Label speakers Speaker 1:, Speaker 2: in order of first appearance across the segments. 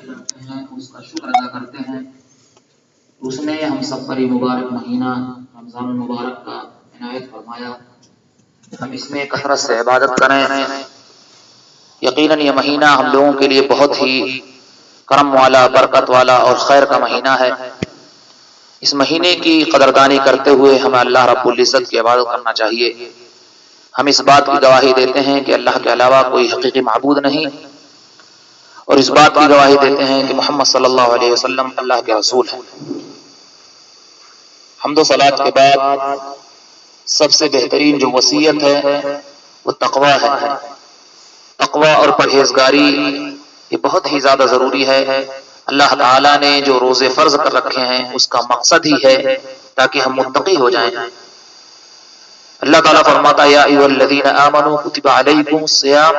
Speaker 1: کرتے ہیں، اس کا شکر ادا کرتے ہیں، اس نے ہم سب پر یہ مبارک مہینہ رمضان المبارک کا عنایت فرمایا، ہم اس میں کثرت سے عبادت کریں۔ یقیناً یہ مہینہ ہم لوگوں کے لیے بہت ہی کرم والا، برکت والا اور خیر کا مہینہ ہے۔ اس مہینے کی قدردانی کرتے ہوئے ہمیں اللہ رب العزت کی عبادت کرنا چاہیے۔ ہم اس بات کی گواہی دیتے ہیں کہ اللہ کے علاوہ کوئی حقیقی معبود نہیں، اور اس بات کی گواہی دیتے ہیں کہ محمد صلی اللہ علیہ وسلم اللہ کے رسول ہیں۔ حمد و صلات کے بعد سب سے بہترین جو وصیت ہے وہ تقوی ہے۔ تقوی اور پرہیزگاری یہ بہت ہی زیادہ ضروری ہے۔ اللہ تعالیٰ نے جو روزے فرض کر رکھے ہیں اس کا مقصد ہی ہے تاکہ ہم متقی ہو جائیں۔ اللہ تعالیٰ فرماتا ہے یا ایھا الذین آمنوا کتب علیکم الصیام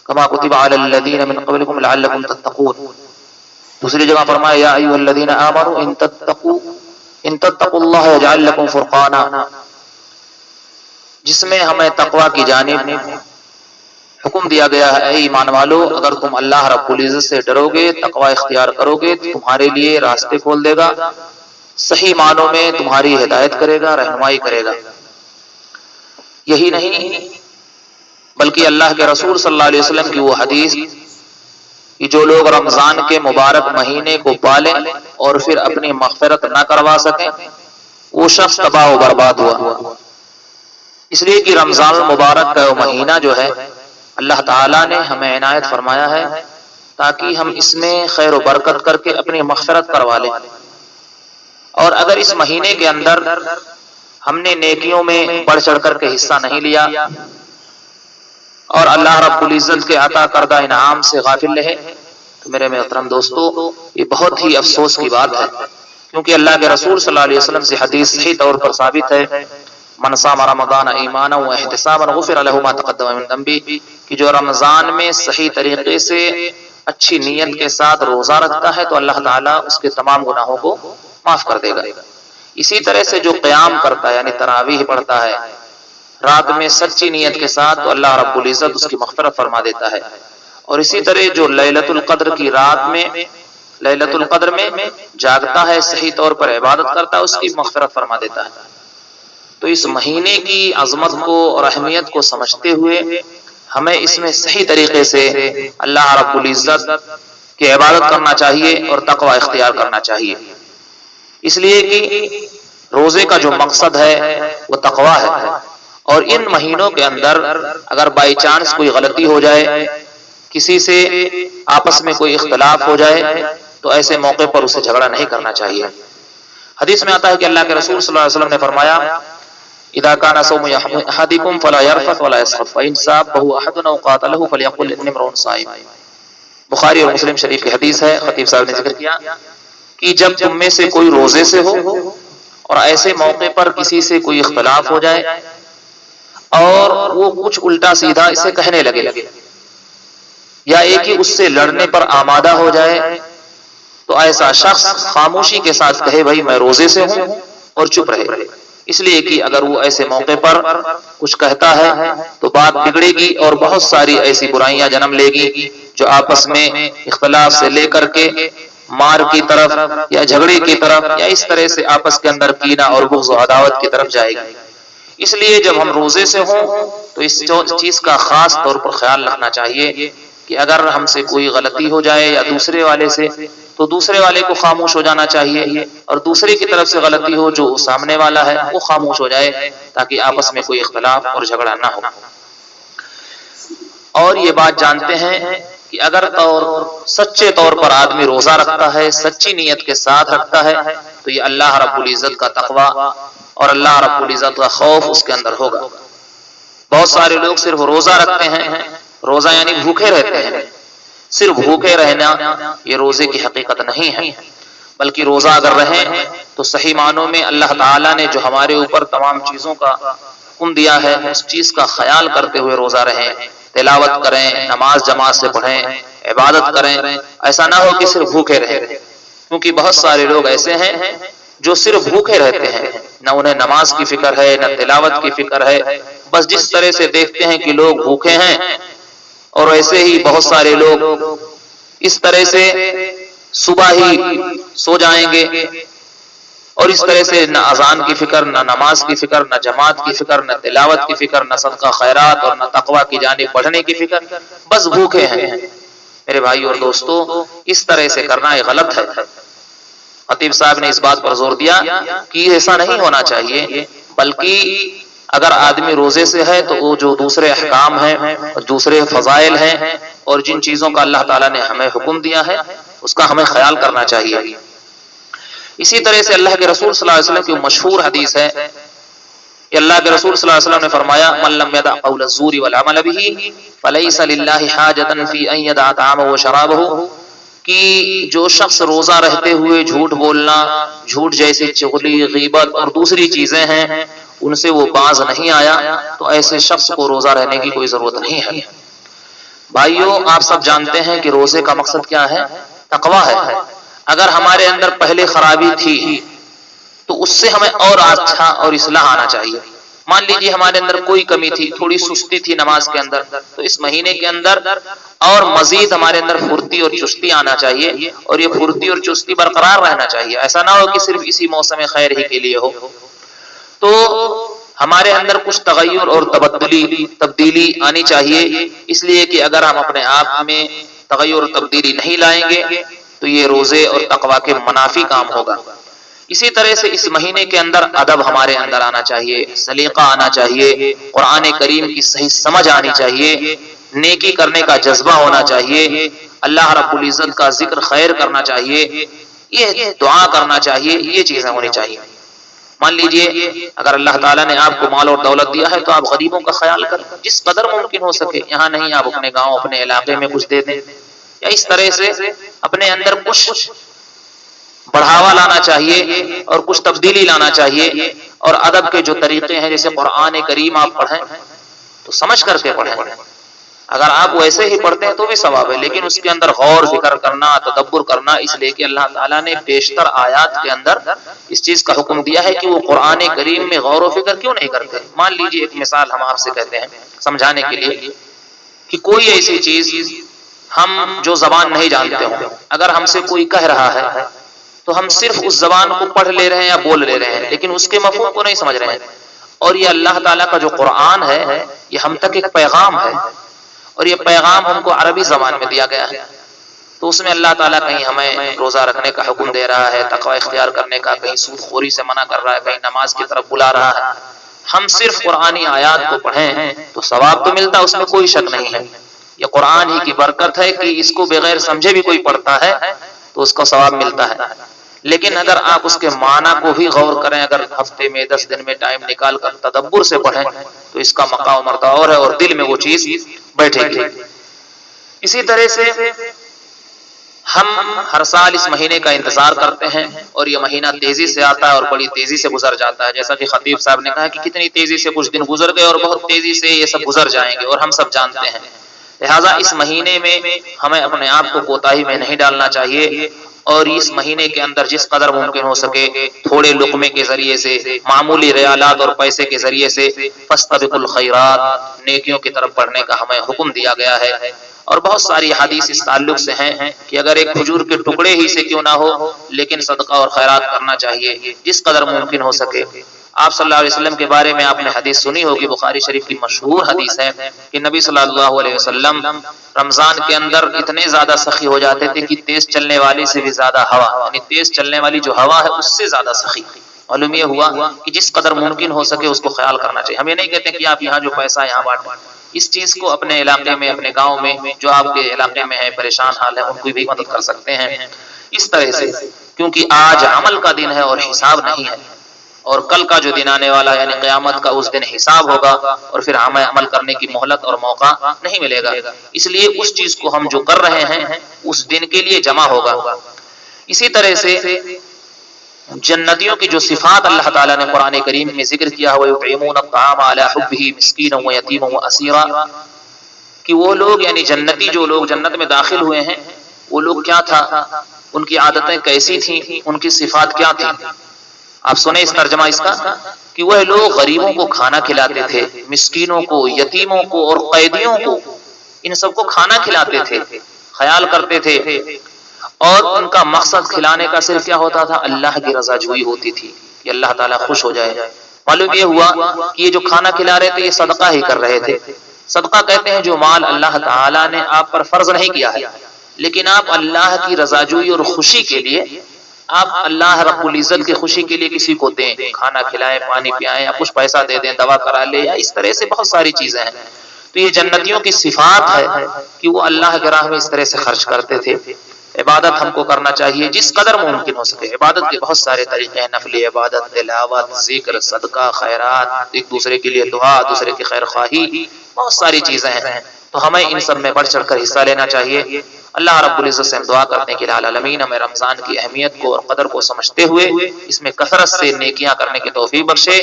Speaker 1: کما کتب علی الذین من قبلکم لعلکم تتقون۔ دوسری جگہ فرمایا یا ایھا الذین آمنوا ان تتقوا اللہ یجعل لکم فرقانا، جس میں ہمیں تقوی کی جانب حکم دیا گیا ہے، اے ایمان والو اگر تم اللہ رب العزت سے ڈرو گے، تقوی اختیار کرو گے تو تمہارے لیے راستے کھول دے گا، صحیح معنوں میں تمہاری ہدایت کرے گا، رہنمائی کرے گا۔ یہی نہیں بلکہ اللہ کے رسول صلی اللہ علیہ وسلم کی وہ حدیث کہ جو لوگ رمضان کے مبارک مہینے کو پالیں اور پھر اپنی مغفرت نہ کروا سکیں وہ شخص تباہ و برباد ہوا۔ اس لیے کہ رمضان المبارک کا وہ مہینہ جو ہے اللہ تعالیٰ نے ہمیں عنایت فرمایا ہے تاکہ ہم اس میں خیر و برکت کر کے اپنی مغفرت کروا لیں، اور اگر اس مہینے کے اندر ہم نے نیکیوں میں بڑھ چڑھ کر کے حصہ نہیں لیا اور اللہ رب العزت کے عطا کردہ انعام سے غافل رہے تو میرے محترم دوستو یہ بہت ہی افسوس کی بات ہے، کیونکہ اللہ کے رسول صلی اللہ علیہ وسلم سے حدیث صحیح طور پر ثابت ہے من صام رمضان ایمانا واحتسابا غفر له ما تقدم من ذنبه، کہ جو رمضان میں صحیح طریقے سے اچھی نیت کے ساتھ روزہ رکھتا ہے تو اللہ تعالیٰ اس کے تمام گناہوں کو معاف کر دے گا۔ اسی طرح سے جو قیام کرتا ہے یعنی تراویح پڑھتا ہے رات میں سچی نیت کے ساتھ تو اللہ رب العزت اس کی مغفرت فرما دیتا ہے، اور اسی طرح جو لیلۃ القدر کی رات میں لیلۃ القدر میں جاگتا ہے، صحیح طور پر عبادت کرتا ہے، اس کی مغفرت فرما دیتا ہے۔ تو اس مہینے کی عظمت کو اور اہمیت کو سمجھتے ہوئے ہمیں اس میں صحیح طریقے سے اللہ رب العزت کی عبادت کرنا چاہیے اور تقوی اختیار کرنا چاہیے، اس لیے کہ روزے کا جو مقصد ہے وہ تقوی ہے، اور ان مہینوں کے اندر اگر بائی چانس کوئی غلطی ہو جائے، کسی سے آپس میں کوئی اختلاف ہو جائے تو ایسے موقع پر اسے جھگڑا نہیں کرنا چاہیے۔ حدیث میں آتا ہے کہ اللہ کے رسول صلی اللہ علیہ وسلم نے فرمایا اذا كان صوم احدكم فلا يرفث ولا يسخط فان سابه احد او قاتله فليقل اني امرؤ صائم۔ بخاری اور مسلم شریف کی حدیث ہے، خطیب صاحب نے ذکر کیا کہ جب تم میں سے کوئی روزے سے ہو اور ایسے موقع پر کسی سے کوئی اختلاف ہو جائے اور وہ کچھ الٹا سیدھا اسے کہنے لگے یا ایک ہی اس سے لڑنے پر آمادہ ہو جائے تو ایسا شخص خاموشی کے ساتھ کہے بھائی میں روزے سے ہوں اور چپ رہے، اس لیے کہ اگر وہ ایسے موقع پر کچھ کہتا ہے تو بات بگڑے گی اور بہت ساری ایسی برائیاں جنم لے گی جو آپس میں اختلاف سے لے کر کے مار کی طرف یا جھگڑے کی طرف یا اس طرح سے آپس کے اندر کینہ اور بغض و عداوت کی طرف جائے گی۔ اس لیے جب ہم روزے سے ہوں تو اس چیز کا خاص طور پر خیال رکھنا چاہیے کہ اگر ہم سے کوئی غلطی ہو جائے یا دوسرے والے سے تو دوسرے والے کو خاموش ہو جانا چاہیے، اور دوسرے کی طرف سے غلطی ہو جو سامنے والا ہے وہ خاموش ہو جائے تاکہ آپس میں کوئی اختلاف اور جھگڑا نہ ہو۔ اور یہ بات جانتے ہیں کہ اگر سچے طور پر آدمی روزہ رکھتا ہے، سچی نیت کے ساتھ رکھتا ہے تو یہ اللہ رب العزت کا تقوی اور اللہ رب العزت کا خوف اس کے اندر ہوگا۔ بہت سارے لوگ صرف روزہ رکھتے ہیں، روزہ یعنی بھوکے رہتے ہیں، صرف بھوکے رہنا یہ روزے کی حقیقت نہیں ہے، بلکہ روزہ اگر رہیں تو صحیح معنوں میں اللہ تعالیٰ نے جو ہمارے اوپر تمام چیزوں کا حکم دیا ہے اس چیز کا خیال کرتے ہوئے روزہ رہیں، تلاوت کریں، نماز جماعت سے پڑھیں، عبادت کریں، ایسا نہ ہو کہ صرف بھوکے رہیں، کیونکہ بہت سارے لوگ ایسے ہیں جو صرف بھوکے رہتے ہیں، نہ انہیں نماز کی فکر ہے نہ تلاوت کی فکر ہے، بس جس طرح سے دیکھتے ہیں کہ لوگ بھوکے ہیں اور ایسے ہی بہت سارے لوگ اس طرح سے صبح ہی سو جائیں گے اور اس طرح سے نہ اذان کی فکر، نہ نماز کی فکر، نہ جماعت کی فکر، نہ تلاوت کی فکر، نہ صدقہ خیرات اور نہ تقوی کی جانب بڑھنے کی فکر، بس بھوکے ہیں۔ میرے بھائی اور دوستو، اس طرح سے کرنا یہ غلط ہے۔ خطیب صاحب نے اس بات پر زور دیا کہ ایسا نہیں ہونا چاہیے، بلکہ اگر آدمی روزے سے ہے تو وہ جو دوسرے احکام ہیں، دوسرے فضائل ہیں اور جن چیزوں کا اللہ تعالیٰ نے ہمیں حکم دیا ہے اس کا ہمیں خیال کرنا چاہیے۔ اسی طرح سے اللہ کے رسول صلی اللہ علیہ وسلم کی مشہور حدیث ہے کہ اللہ کے رسول صلی اللہ علیہ وسلم نے فرمایا من لم يدع قول الزور والعمل به فليس لله حاجة في ان يدع طعامه وشرابه، کہ جو شخص روزہ رہتے ہوئے جھوٹ بولنا، جھوٹ جیسی چغلی، غیبت اور دوسری چیزیں ہیں ان سے وہ باز نہیں آیا تو ایسے شخص کو روزہ رہنے کی کوئی ضرورت نہیں ہے۔ بھائیو، آپ سب جانتے ہیں کہ روزے کا مقصد کیا ہے؟ تقویٰ ہے۔ اگر ہمارے اندر پہلے خرابی تھی تو اس سے ہمیں اور اچھا اور اصلاح آنا چاہیے۔ مان لیجیے ہمارے اندر کوئی کمی تھی، تھوڑی سستی تھی نماز کے اندر، تو اس مہینے کے اندر اور مزید ہمارے اندر پھرتی اور چستی آنا چاہیے، اور یہ پھرتی اور چستی برقرار رہنا چاہیے۔ ایسا نہ ہو کہ صرف اسی موسم خیر ہی کے لیے ہو۔ تو ہمارے اندر کچھ تغیر اور تبدیلی آنی چاہیے، اس لیے کہ اگر ہم اپنے آپ میں تغیر اور تبدیلی نہیں لائیں گے تو یہ روزے اور تقویٰ کے منافی کام ہوگا۔ اسی طرح سے اس مہینے کے اندر ادب ہمارے اندر آنا چاہیے، سلیقہ آنا چاہیے، قرآن کریم کی صحیح سمجھ آنی چاہیے، نیکی کرنے کا جذبہ ہونا چاہیے، اللہ رب العزت کا ذکر خیر کرنا چاہیے، یہ دعا کرنا چاہیے، یہ چیزیں ہونی چاہیے۔ مان لیجئے اگر اللہ تعالیٰ نے آپ کو مال اور دولت دیا ہے تو آپ غریبوں کا خیال کریں، جس قدر ممکن ہو سکے، یہاں نہیں آپ اپنے گاؤں، اپنے علاقے میں کچھ دے دیں، یا اس طرح سے اپنے اندر کچھ بڑھاوا لانا چاہیے اور کچھ تبدیلی لانا چاہیے۔ اور ادب کے جو طریقے ہیں، جیسے قرآن کریم آپ پڑھیں تو سمجھ کر کے پڑھیں، اگر آپ ویسے ہی پڑھتے ہیں تو بھی ثواب ہے، لیکن اس کے اندر غور فکر کرنا، تدبر کرنا، اس لیے کہ اللہ تعالیٰ نے بیشتر آیات کے اندر اس چیز کا حکم دیا ہے کہ وہ قرآن کریم میں غور و فکر کیوں نہیں کرتے۔ مان لیجیے ایک مثال ہم آپ سے کہتے ہیں سمجھانے کے لیے کہ کوئی ایسی چیز ہم جو زبان نہیں جانتے ہوں، اگر ہم سے کوئی کہہ رہا ہے تو ہم صرف اس زبان کو پڑھ لے رہے ہیں یا بول لے رہے ہیں، لیکن اس کے مفہوم کو نہیں سمجھ رہے ہیں۔ اور یہ اللہ تعالیٰ کا جو قرآن ہے یہ ہم تک ایک پیغام ہے، اور یہ پیغام ہم کو عربی زبان میں دیا گیا ہے، تو اس میں اللہ تعالیٰ کہیں ہمیں روزہ رکھنے کا حکم دے رہا ہے، تقوی اختیار کرنے کا، کہیں سود خوری سے منع کر رہا ہے، کہیں نماز کی طرف بلا رہا ہے۔ ہم صرف قرآنی آیات کو پڑھیں تو ثواب تو ملتا، اس میں کوئی شک نہیں ہے۔ یہ قرآن ہی کی برکت ہے کہ اس کو بغیر سمجھے بھی کوئی پڑھتا ہے تو اس کو ثواب ملتا ہے۔ لیکن اگر آپ اس کے معنی کو بھی غور کریں، اگر ہفتے میں 10 دن میں ٹائم نکال کر تدبر سے پڑھیں تو اس کا مقام و مرتبہ اور ہے، اور دل میں وہ چیز بیٹھے گی۔ اسی طرح سے ہم ہر سال اس مہینے کا انتظار کرتے ہیں، اور یہ مہینہ تیزی سے آتا ہے اور بڑی تیزی سے گزر جاتا ہے، جیسا کہ خطیب صاحب نے کہا کہ کتنی تیزی سے کچھ دن گزر گئے اور بہت تیزی سے یہ سب گزر جائیں گے، اور ہم سب جانتے ہیں۔ لہٰذا اس مہینے میں ہمیں اپنے آپ کو کوتاہی میں نہیں ڈالنا چاہیے، اور اس مہینے کے اندر جس قدر ممکن ہو سکے تھوڑے لقمے کے ذریعے سے، معمولی ریالات اور پیسے کے ذریعے سے فاستبقوا الخیرات، نیکیوں کی طرف بڑھنے کا ہمیں حکم دیا گیا ہے۔ اور بہت ساری حدیث اس تعلق سے ہیں کہ اگر ایک کھجور کے ٹکڑے ہی سے کیوں نہ ہو، لیکن صدقہ اور خیرات کرنا چاہیے جس قدر ممکن ہو سکے۔ آپ صلی اللہ علیہ وسلم کے بارے میں آپ نے حدیث سنی ہوگی، بخاری شریف کی مشہور حدیث ہے کہ نبی صلی اللہ علیہ وسلم رمضان کے اندر اتنے زیادہ سخی ہو جاتے تھے کہ تیز چلنے والی سے بھی زیادہ ہوا، یعنی تیز چلنے والی جو ہوا ہے اس سے زیادہ سخی۔ معلوم یہ ہوا کہ جس قدر ممکن ہو سکے اس کو خیال کرنا چاہیے۔ ہم یہ نہیں کہتے کہ آپ یہاں جو پیسہ یہاں بانٹیں، اس چیز کو اپنے علاقے میں، اپنے گاؤں میں جو آپ کے علاقے میں ہے پریشان حال ہے ان کو بھی مدد کر سکتے ہیں اس طرح سے، کیونکہ آج عمل کا دن ہے اور حساب نہیں ہے، اور کل کا جو دن آنے والا ہے یعنی قیامت کا، اس دن حساب ہوگا اور پھر ہمیں عمل کرنے کی مہلت اور موقع نہیں ملے گا۔ اس لیے اس چیز کو ہم جو کر رہے ہیں اس دن کے لیے جمع ہوگا۔ اسی طرح سے جنتیوں کی جو صفات اللہ تعالیٰ نے قرآن کریم میں ذکر کیا ہے، وَيُطْعِمُونَ الطَّعَامَ عَلَىٰ حُبِّهِ مِسْكِينًا وَيَتِيمًا وَأَسِيرًا، کہ وہ لوگ یعنی جنتی جو لوگ جنت میں داخل ہوئے ہیں وہ لوگ کیا تھا، ان کی عادتیں کیسی تھیں، ان کی صفات کیا تھیں۔ آپ سنیں اس ترجمہ اس کا کہ وہ لوگ غریبوں کو کھانا کھلاتے تھے، مسکینوں کو، یتیموں کو اور قیدیوں کو، ان سب کو کھانا کھلاتے تھے، خیال کرتے تھے، اور ان کا مقصد کھلانے کا صرف کیا ہوتا تھا؟ اللہ کی رضا جوئی ہوتی تھی کہ اللہ تعالیٰ خوش ہو جائے۔ معلوم یہ ہوا کہ یہ جو کھانا کھلا رہے تھے یہ صدقہ ہی کر رہے تھے۔ صدقہ کہتے ہیں جو مال اللہ تعالیٰ نے آپ پر فرض نہیں کیا ہے، لیکن آپ اللہ کی رضا جوئی اور خوشی کے لیے، آپ اللہ رب العزت کی خوشی کے لیے کسی کو دیں، کھانا کھلائیں، پانی پلائیں، یا کچھ پیسہ دے دیں، دوا کرا لے، یا اس طرح سے بہت ساری چیزیں ہیں۔ تو یہ جنتیوں کی صفات ہے کہ وہ اللہ کے راہ میں اس طرح سے خرچ کرتے تھے۔ عبادت ہم کو کرنا چاہیے جس قدر ممکن ہو سکے۔ عبادت کے بہت سارے طریقے ہیں، نفلی عبادت، تلاوت، ذکر، صدقہ، خیرات، ایک دوسرے کے لیے دعا، دوسرے کی خیر خواہی، بہت ساری چیزیں ہیں، تو ہمیں ان سب میں بڑھ چڑھ کر حصہ لینا چاہیے۔ اللہ رب العزت سے ہم دعا کرتے ہیں کہ العالمین ہمیں رمضان کی اہمیت کو اور قدر کو سمجھتے ہوئے اس میں کثرت سے نیکیاں کرنے کی توفیق بخشے،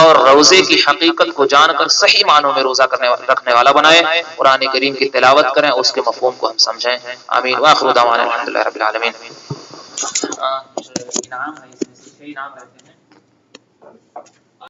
Speaker 1: اور روزے کی حقیقت کو جان کر صحیح معنوں میں روزہ رکھنے والا بنائے، قرآن کریم کی تلاوت کریں، اس کے مفہوم کو ہم سمجھیں۔ آمین وآخر دعوانا الحمدللہ رب العالمین۔ انعام ہے، اس میں سے انعام رہتے ہیں۔